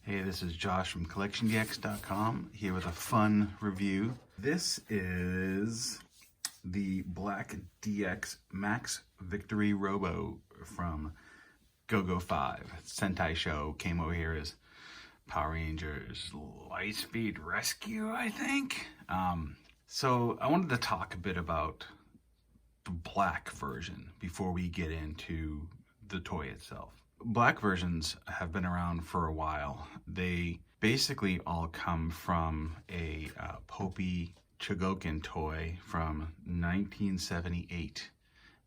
Hey, this is Josh from CollectionDX.com here with a fun review. This is the Black Max Victory Robo from GoGoFive. Sentai show came over here as Power Rangers Lightspeed Rescue, I think. So I wanted to talk a bit about the black version before we get into the toy itself. Black versions have been around for a while. They basically all come from a Popey Chogokin toy from 1978.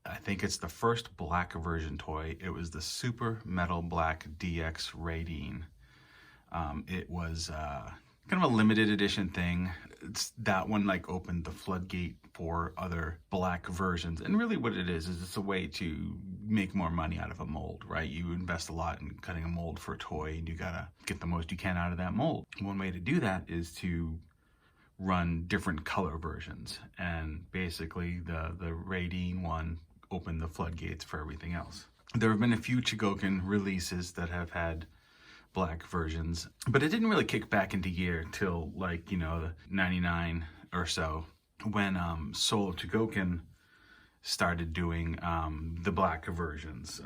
I think it's the first black version toy. It was the Super Metal Black DX Radine. It was kind of a limited edition thing. That one like opened the floodgate for other black versions. And really what it is it's a way to make more money out of a mold, right? You invest a lot in cutting a mold for a toy and you gotta get the most you can out of that mold. One way to do that is to run different color versions. And basically the Radine one opened the floodgates for everything else. There have been a few Chogokin releases that have had black versions, but it didn't really kick back into gear till like, you know, the 99 or so when Soul Chogokin started doing the black versions.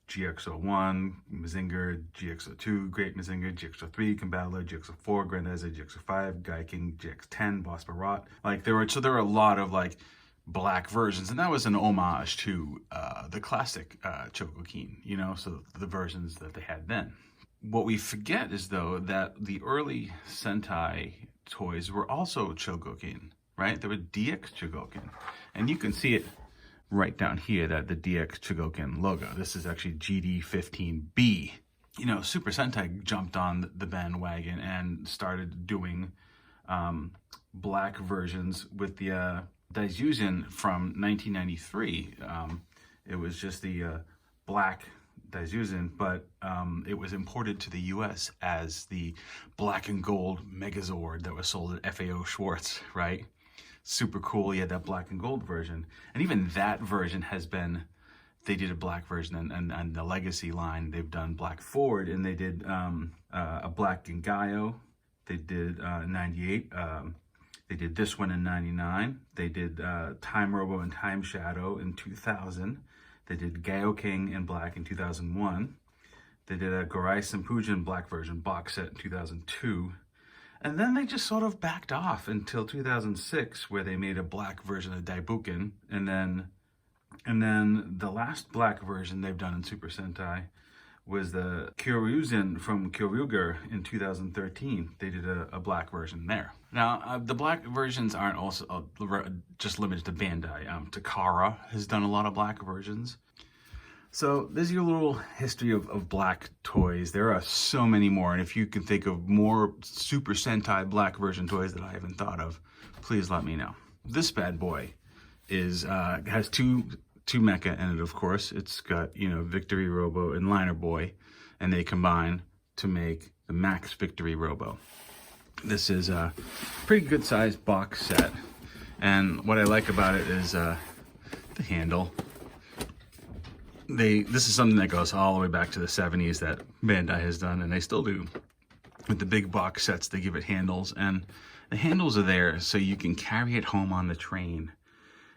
GX01, Mazinger, GX02, Great Mazinger, GX03, Combatler, GX04, Grandizer, GX05, Gaiking, GX10, Boss Barat. Like there were a lot of like black versions, and that was an homage to the classic Chogokin, you know, so the versions that they had then. What we forget is, though, that the early Sentai toys were also Chogokin, right? They were DX Chogokin. And you can see it right down here, that the DX Chogokin logo. This is actually GD15B. You know, Super Sentai jumped on the bandwagon and started doing black versions with the Daijujin from 1993. It was just the black Daijujin, but it was imported to the US as the black and gold Megazord that was sold at FAO Schwartz, right? Super cool. You had that black and gold version. And even that version has been, they did a black version, and the Legacy line, they've done black Ford, and they did a black Gengayo. They did 98. They did this one in 99. They did Time Robo and Time Shadow in 2000. They did Gaio King in black in 2001. They did a Gorai Senpujin black version box set in 2002. And then they just sort of backed off until 2006, where they made a black version of Daibuken. And then the last black version they've done in Super Sentai was the Kyoryuzen from Kyoryuger in 2013. They did a black version there. Now, the black versions aren't also just limited to Bandai. Takara has done a lot of black versions. So there's your little history of black toys. There are so many more, and if you can think of more Super Sentai black version toys that I haven't thought of, please let me know. This bad boy has two mecha in it, of course. It's got, you know, Victory Robo and Liner Boy, and they combine to make the Max Victory Robo. This is a pretty good sized box set, and what I like about it is the handle. This is something that goes all the way back to the 70s that Bandai has done, and they still do. With the big box sets, they give it handles, and the handles are there so you can carry it home on the train.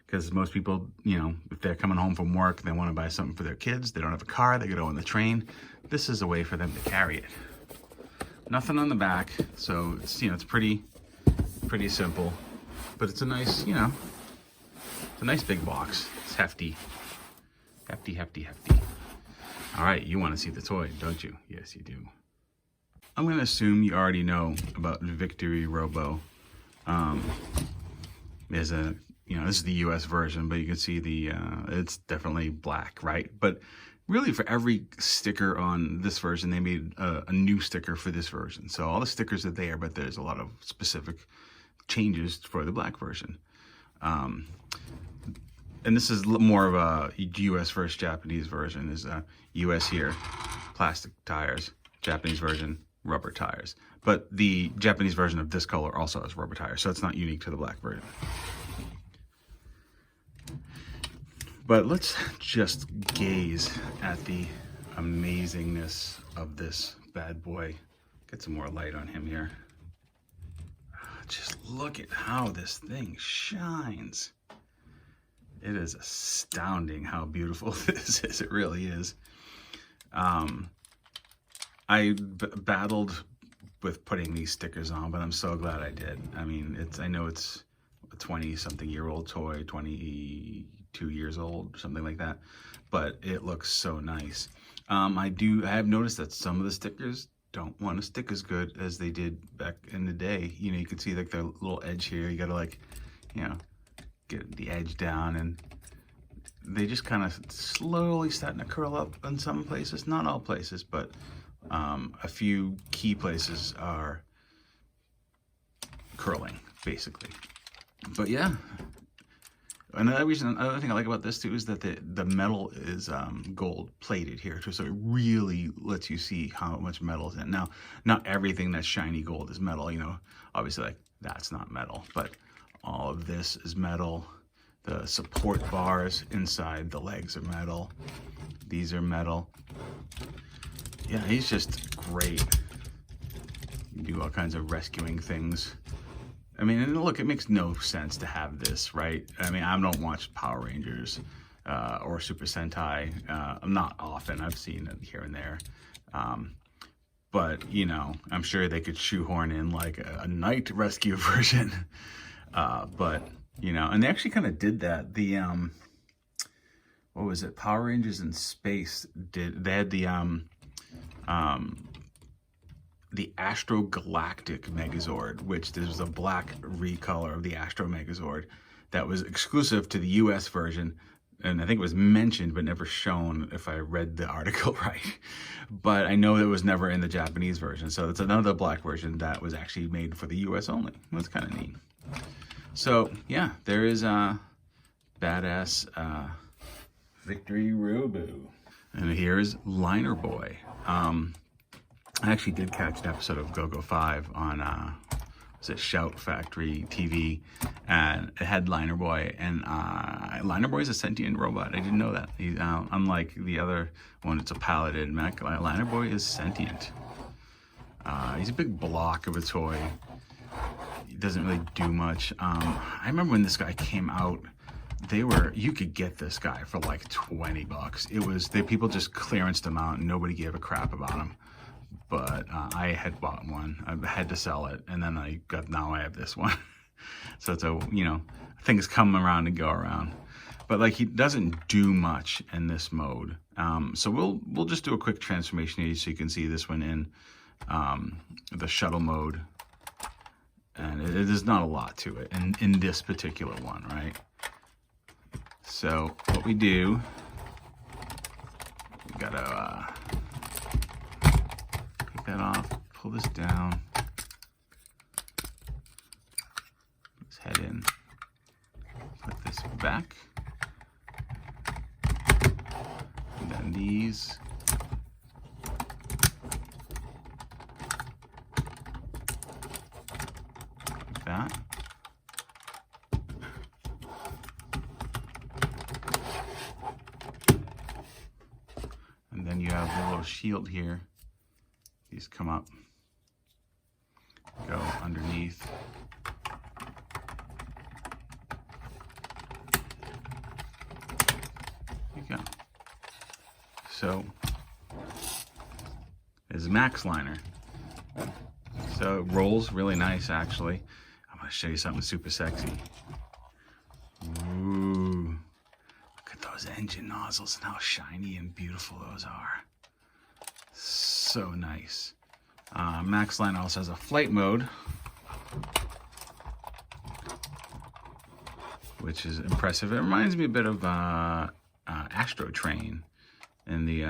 Because most people, you know, if they're coming home from work, they want to buy something for their kids. They don't have a car, they go on the train. This is a way for them to carry it. Nothing on the back, so it's, you know, it's pretty simple. But it's a nice, you know, it's a nice big box. It's hefty. Hefty. All right, you want to see the toy, don't you? Yes, you do. I'm going to assume you already know about Victory Robo. There's a, you know, this is the US version, but you can see it's definitely black, right? But really for every sticker on this version, they made a new sticker for this version. So all the stickers are there, but there's a lot of specific changes for the black version. And this is more of a US versus Japanese version. Is US here, plastic tires, Japanese version, rubber tires. But the Japanese version of this color also has rubber tires, so it's not unique to the black version. But let's just gaze at the amazingness of this bad boy Get some more light on him here. Just look at how this thing shines. It is astounding how beautiful this is. It really is. I battled with putting these stickers on, but I'm so glad I did. I mean, I know it's a 20-something-year-old toy, 22 years old, something like that, but it looks so nice. I have noticed that some of the stickers don't want to stick as good as they did back in the day. You know, you can see like the little edge here. You gotta like, you know, get the edge down, and they just kind of slowly starting to curl up in some places. Not all places, but a few key places are curling, basically. But yeah, another thing I like about this too is that the metal is gold plated here too, so it really lets you see how much metal is in it. Now, not everything that's shiny gold is metal, you know, obviously like that's not metal, but all of this is metal. The support bars inside the legs are metal. These are metal. Yeah, he's just great. You do all kinds of rescuing things. I mean, and look, it makes no sense to have this, right? I mean, I don't watch Power Rangers or Super Sentai. Not often. I've seen it here and there. But, you know, I'm sure they could shoehorn in like a night rescue version. But, you know, and they actually kind of did that. The, what was it? Power Rangers in Space they had the Astro Galactic Megazord, which there's a black recolor of the Astro Megazord that was exclusive to the US version, and I think it was mentioned but never shown, if I read the article right. But I know it was never in the Japanese version, so it's another black version that was actually made for the US only. That's kind of neat. So yeah, there is a badass Victory Robo, and here's Liner Boy. I actually did catch an episode of GoGoFive on, was it Shout Factory TV, and it had Liner Boy, and Liner Boy is a sentient robot. I didn't know that. He's, unlike the other one, it's a paladin mech. Liner Boy is sentient. He's a big block of a toy. He doesn't really do much. I remember when this guy came out, you could get this guy for like 20 bucks. People just clearanced them out and nobody gave a crap about him. But I had bought one. I had to sell it, and then now I have this one. So it's you know, things come around and go around. But like, he doesn't do much in this mode. So we'll just do a quick transformation here so you can see this one in the shuttle mode. And there's not a lot to it in this particular one, right? So what we do, we gotta take that off, pull this down, let's head in, put this back, and then these, like that. And then you have the little shield here. These come up, go underneath. There you go. So, there's a Max liner. So it rolls really nice, actually. I'm gonna show you something super sexy. Ooh. Look at those engine nozzles and how shiny and beautiful those are. So nice. Max Line also has a flight mode, which is impressive. It reminds me a bit of Astro Train in the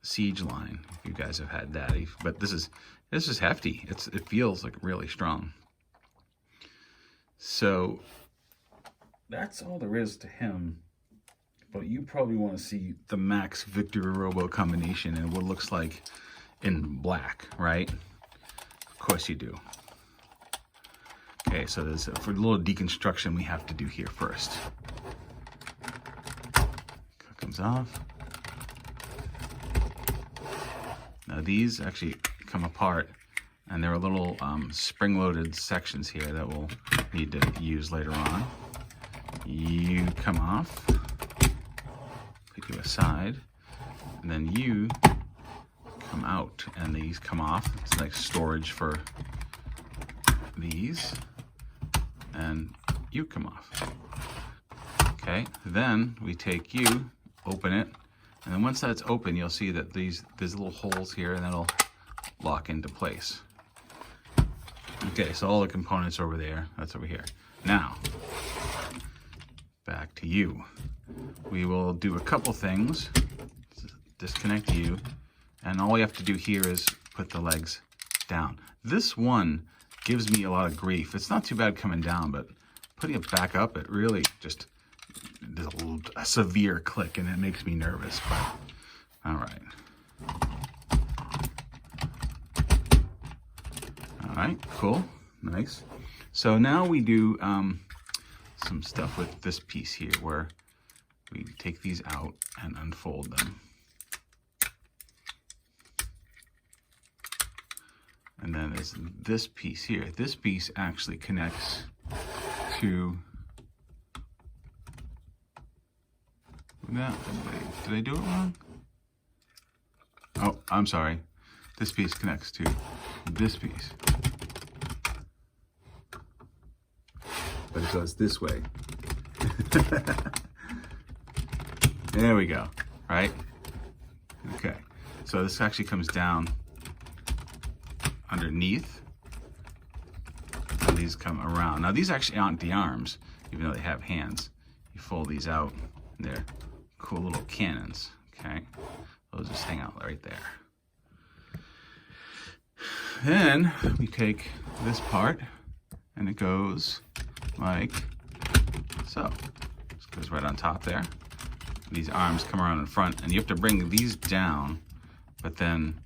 Siege line, if you guys have had that. But this is hefty. It feels like really strong. So that's all there is to him. But you probably want to see the Max Victory Robo combination and what it looks like in black, right? Of course you do. Okay, so there's for a little deconstruction we have to do here first. Comes off. Now these actually come apart And there are little spring-loaded sections here that we'll need to use later on. You come off, put you aside, and then you come out, and these come off. It's like storage for these, and you come off. Okay, then we take you, open it, and then once that's open, you'll see that there's little holes here, and that'll lock into place. Okay, so all the components over there, that's over here. Now, back to you. We will do a couple things. Disconnect you, and all we have to do here is put the legs down. This one gives me a lot of grief. It's not too bad coming down, but putting it back up, it really just, there's a severe click, and it makes me nervous, but all right. All right, cool, nice. So now we do some stuff with this piece here where we take these out and unfold them. And then there's this piece here. This piece actually connects to, did I do it wrong? Oh, I'm sorry. This piece connects to this piece. But it goes this way. There we go, right? Okay, so this actually comes down underneath, and these come around. Now these actually aren't the arms, even though they have hands. You fold these out, and they're cool little cannons, okay? They'll just hang out right there. Then we take this part, and it goes like so. This goes right on top there. These arms come around in front, and you have to bring these down, but then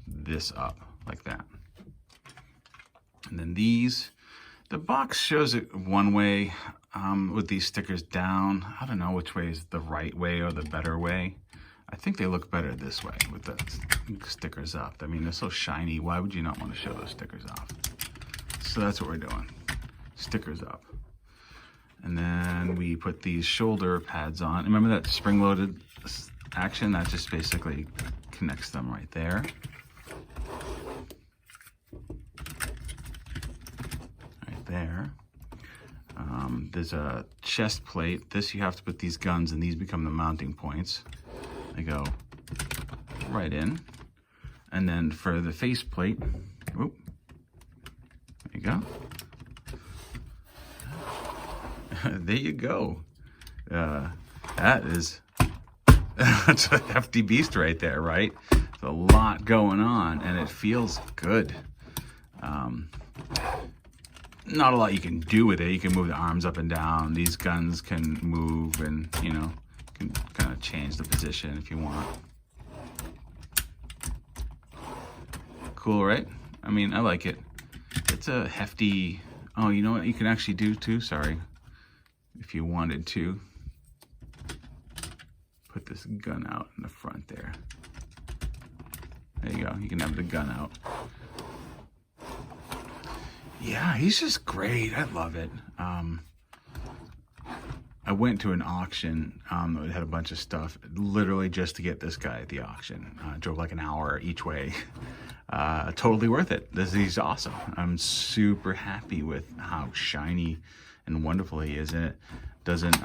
this up like that. And then these, the box shows it one way with these stickers down. I don't know which way is the right way or the better way. I think they look better this way with the stickers up. I mean, they're so shiny. Why would you not want to show those stickers off? So that's what we're doing. Stickers up. And then we put these shoulder pads on. Remember that spring-loaded action? That just basically connects them right there. Right there. There's a chest plate. This, you have to put these guns, and these become the mounting points. They go right in. And then for the face plate, whoop, there you go. There you go. That is that's a hefty beast right there, right? There's a lot going on, and it feels good. Not a lot you can do with it. You can move the arms up and down. These guns can move, and you know, can kind of change the position if you want. Cool, right? I mean, I like it. It's a hefty. Oh, you know what you can actually do too? Sorry. If you wanted to put this gun out in the front there. There you go. You can have the gun out. Yeah, he's just great. I love it. I went to an auction that had a bunch of stuff literally just to get this guy at the auction. Drove like an hour each way. Totally worth it. He's awesome. I'm super happy with how shiny and wonderful he is, and it doesn't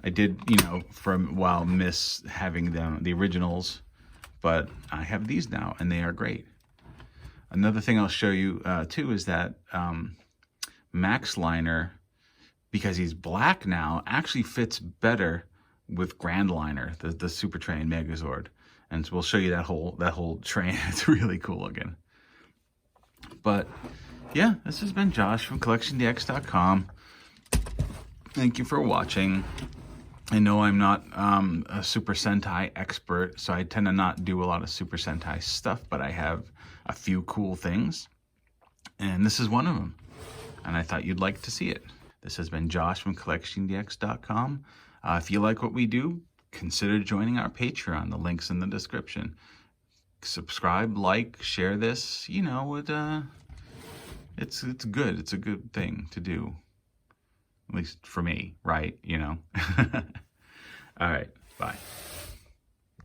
I did, you know, for a while miss having the originals, but I have these now, and they are great. Another thing I'll show you too is that Max Liner, because he's black now, actually fits better with Grand Liner, the Super Train Megazord, and so we'll show you that whole train. It's really cool looking. But yeah, this has been Josh from CollectionDX.com. Thank you for watching. I know I'm not a Super Sentai expert, so I tend to not do a lot of Super Sentai stuff, but I have a few cool things, and this is one of them, and I thought you'd like to see it. This has been Josh from CollectionDX.com. If you like what we do, consider joining our Patreon. The link's in the description. subscribe, like, share this. You know, it's good. It's a good thing to do. At least for me, right? You know? All right, bye.